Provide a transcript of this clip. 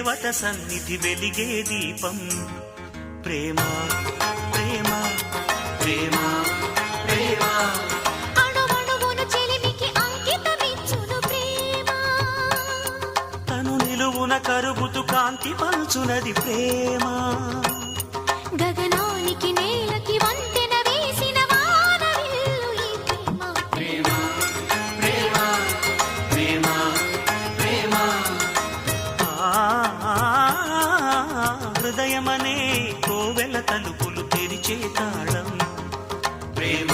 దేవత సన్నిధి వెలిగే దీపం ప్రేమ ప్రేమ ప్రేమ ప్రేమ అణువణువును చెలిమికి అంకితమిచ్చును ప్రేమ తను నిలువున కరుగుతు కాంతి పంచునది ప్రేమ గగనానికి నేలకి వంతెన వేసిన వానవిల్లు ఈ ప్రేమ ప్రేమ ప్రేమ ప్రేమ హృదయమనే కోవెల తలుపులు తెరిచే తాళం ప్రేమ